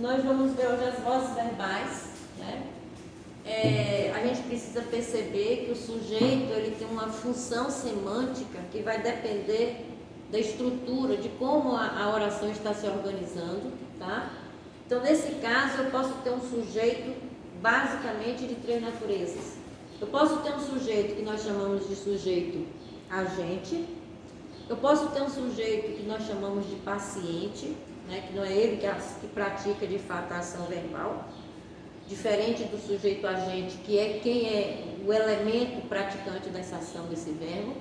Nós vamos ver hoje as vozes verbais, né? A gente precisa perceber que o sujeito ele tem uma função semântica que vai depender da estrutura, de como a oração está se organizando, tá? Então, nesse caso, eu posso ter um sujeito basicamente de três naturezas. Eu posso ter um sujeito que nós chamamos de sujeito agente. Eu posso ter um sujeito que nós chamamos de paciente, né, que não é ele que pratica de fato a ação verbal, diferente do sujeito agente, que é quem é o elemento praticante dessa ação, desse verbo.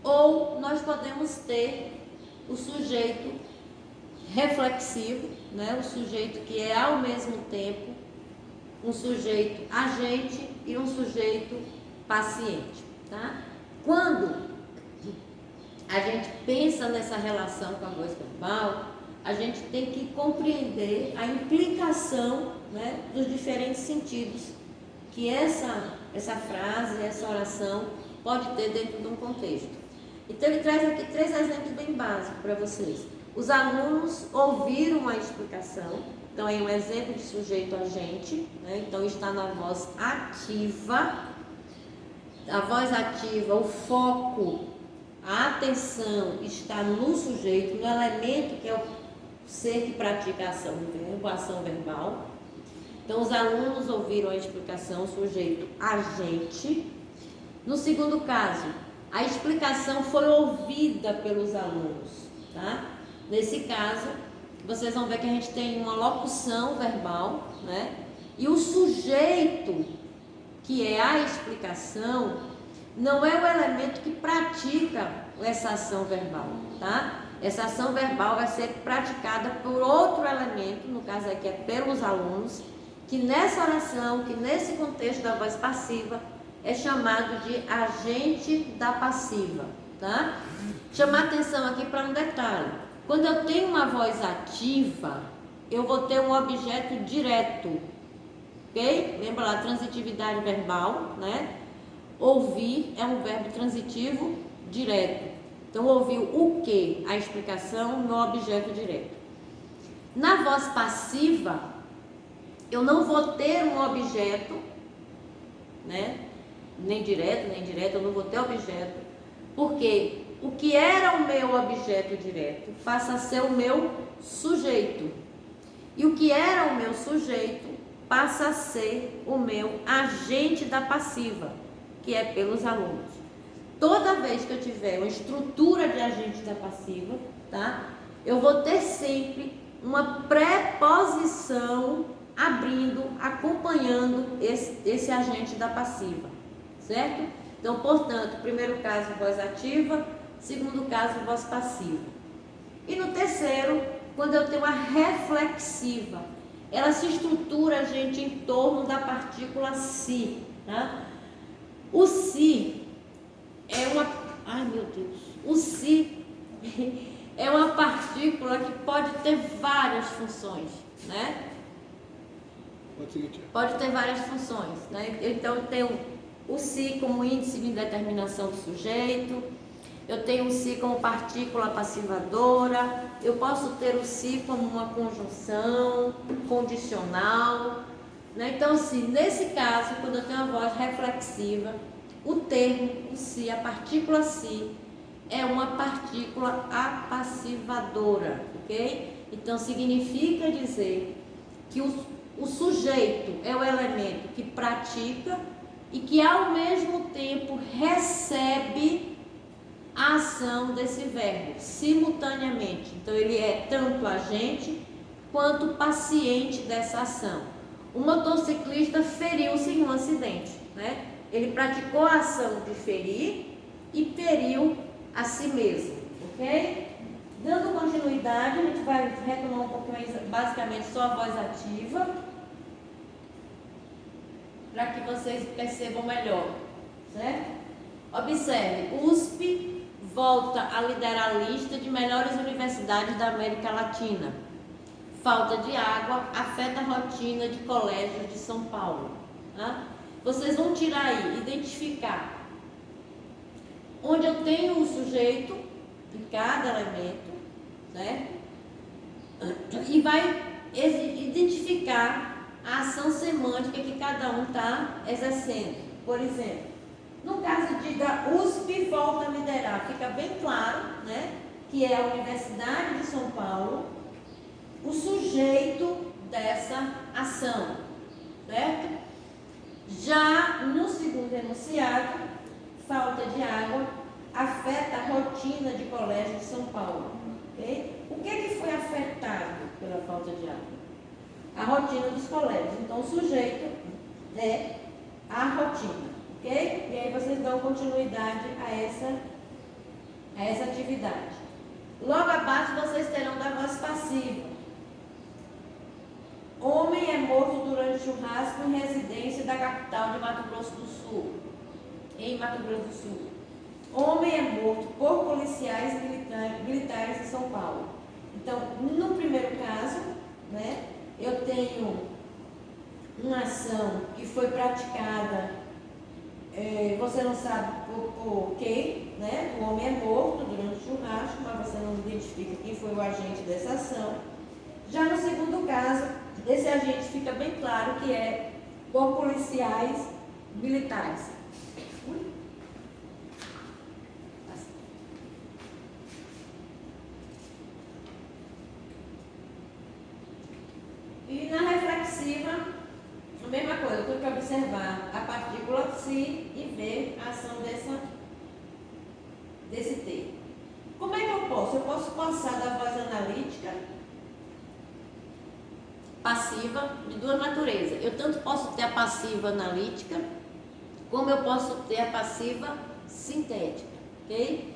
Ou nós podemos ter o sujeito reflexivo, né, o sujeito que é ao mesmo tempo um sujeito agente e um sujeito paciente, tá? Quando a gente pensa nessa relação com a voz verbal, a gente tem que compreender a implicação, né, dos diferentes sentidos que essa frase, essa oração pode ter dentro de um contexto. Então ele traz aqui três exemplos bem básicos para vocês. Os alunos ouviram a explicação, então é um exemplo de sujeito agente, né? Então está na voz ativa. A voz ativa, o foco, a atenção está no sujeito, no elemento que é o ser que pratica a ação do verbo, a ação verbal. Então os alunos ouviram a explicação, sujeito agente. No segundo caso, a explicação foi ouvida pelos alunos, tá? Nesse caso, vocês vão ver que a gente tem uma locução verbal, né? E o sujeito, que é a explicação, não é o elemento que pratica essa ação verbal, tá? Essa ação verbal vai ser praticada por outro elemento, no caso aqui é pelos alunos, que nessa oração, que nesse contexto da voz passiva, é chamado de agente da passiva, tá? Chamar atenção aqui para um detalhe. Quando eu tenho uma voz ativa, eu vou ter um objeto direto, ok? Lembra lá, transitividade verbal, né? Ouvir é um verbo transitivo direto. Então, ouviu o que? A explicação no objeto direto. Na voz passiva, eu não vou ter um objeto, né? Nem direto, nem indireto, eu não vou ter objeto, porque o que era o meu objeto direto passa a ser o meu sujeito. E o que era o meu sujeito passa a ser o meu agente da passiva, que é pelos alunos. Toda vez que eu tiver uma estrutura de agente da passiva, tá? Eu vou ter sempre uma preposição abrindo, acompanhando esse agente da passiva, certo? Então, portanto, primeiro caso, voz ativa, segundo caso, voz passiva. E no terceiro, quando eu tenho a reflexiva, ela se estrutura, gente, em torno da partícula si, tá? O si é uma... Ai, meu Deus! O si é uma partícula que pode ter várias funções, né? Pode ter várias funções, né? Então, eu tenho o si como índice de determinação do sujeito, eu tenho o si como partícula passivadora, eu posso ter o si como uma conjunção condicional, né? Então, assim, nesse caso, quando eu tenho a voz reflexiva, o termo, o si, a partícula si, é uma partícula apassivadora, ok? Então, significa dizer que o sujeito é o elemento que pratica e que, ao mesmo tempo, recebe a ação desse verbo, simultaneamente. Então, ele é tanto agente quanto paciente dessa ação. O motociclista feriu-se em um acidente, né? Ele praticou a ação de ferir e feriu a si mesmo, ok? Dando continuidade, a gente vai retomar um pouco mais, basicamente só a voz ativa, para que vocês percebam melhor, certo? Observe, USP volta a liderar a lista de melhores universidades da América Latina. Falta de água afeta a rotina de colégios de São Paulo, tá? Vocês vão tirar aí, identificar onde eu tenho o sujeito de cada elemento, certo? E vai identificar a ação semântica que cada um está exercendo. Por exemplo, no caso da USP volta a liderar, fica bem claro, né, que é a Universidade de São Paulo o sujeito dessa ação, certo? Já no segundo enunciado, falta de água afeta a rotina de colégio de São Paulo. Okay? O que é que foi afetado pela falta de água? A rotina dos colégios. Então, o sujeito é a rotina. Ok? E aí vocês dão continuidade a essa atividade. Logo abaixo vocês terão da voz passiva. Homem é morto durante churrasco em residência da capital de Mato Grosso do Sul. Em Mato Grosso do Sul. Homem é morto por policiais militares em São Paulo. Então, no primeiro caso, né, eu tenho uma ação que foi praticada, você não sabe por quem, né? O homem é morto durante o churrasco, mas você não identifica quem foi o agente dessa ação. Já no segundo caso, esse agente fica bem claro que é por policiais militares. E na reflexiva, a mesma coisa, eu tenho que observar a partícula si e ver a ação desse termo. Como é que eu posso? Eu posso passar da voz analítica passiva de duas naturezas. Eu tanto posso ter a passiva analítica, como eu posso ter a passiva sintética, ok?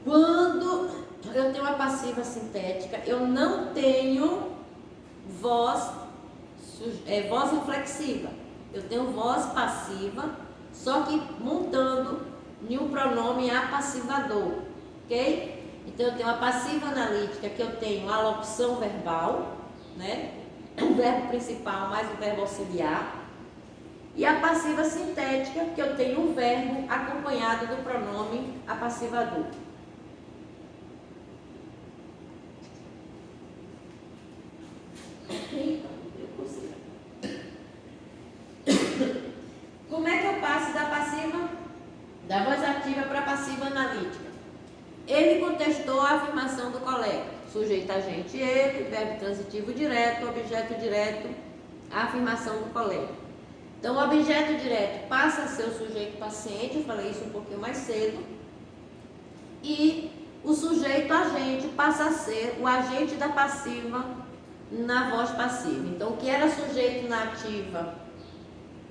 Quando eu tenho a passiva sintética, eu não tenho voz reflexiva. Eu tenho voz passiva, só que montando em um pronome apassivador, ok? Então eu tenho a passiva analítica, que eu tenho a locução verbal, né? O verbo principal mais o verbo auxiliar. E a passiva sintética, que eu tenho o verbo acompanhado do pronome apassivador. Como é que eu passo da passiva, da voz ativa para a passiva analítica? Ele contestou a afirmação do colega. Sujeito, agente, ele, verbo transitivo direto, objeto direto, a afirmação do colega. Então, o objeto direto passa a ser o sujeito paciente, eu falei isso um pouquinho mais cedo, e o sujeito agente passa a ser o agente da passiva na voz passiva. Então, o que era sujeito na ativa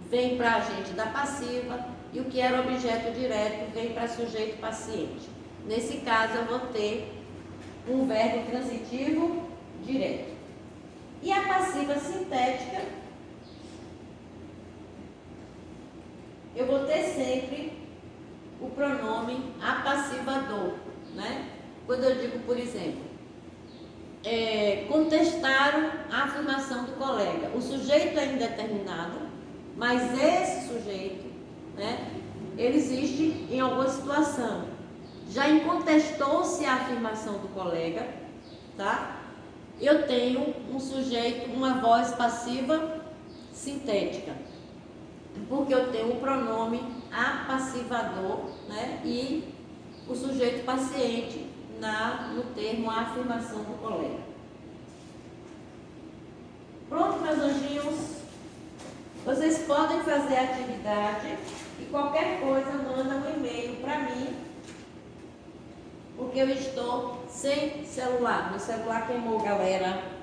vem para agente da passiva, e o que era objeto direto vem para sujeito paciente. Nesse caso, eu vou ter um verbo transitivo direto. E a passiva sintética, eu vou ter sempre o pronome apassivador, né? Quando eu digo, por exemplo, contestaram a afirmação do colega. O sujeito é indeterminado, mas esse sujeito, né, ele existe em alguma situação. Já incontestou-se a afirmação do colega, tá? Eu tenho um sujeito, uma voz passiva sintética, porque eu tenho um pronome apassivador, né? E o sujeito paciente no termo a afirmação do colega. Pronto, meus anjinhos? Vocês podem fazer a atividade e qualquer coisa manda um e-mail para mim, porque eu estou sem celular. Meu celular queimou, galera.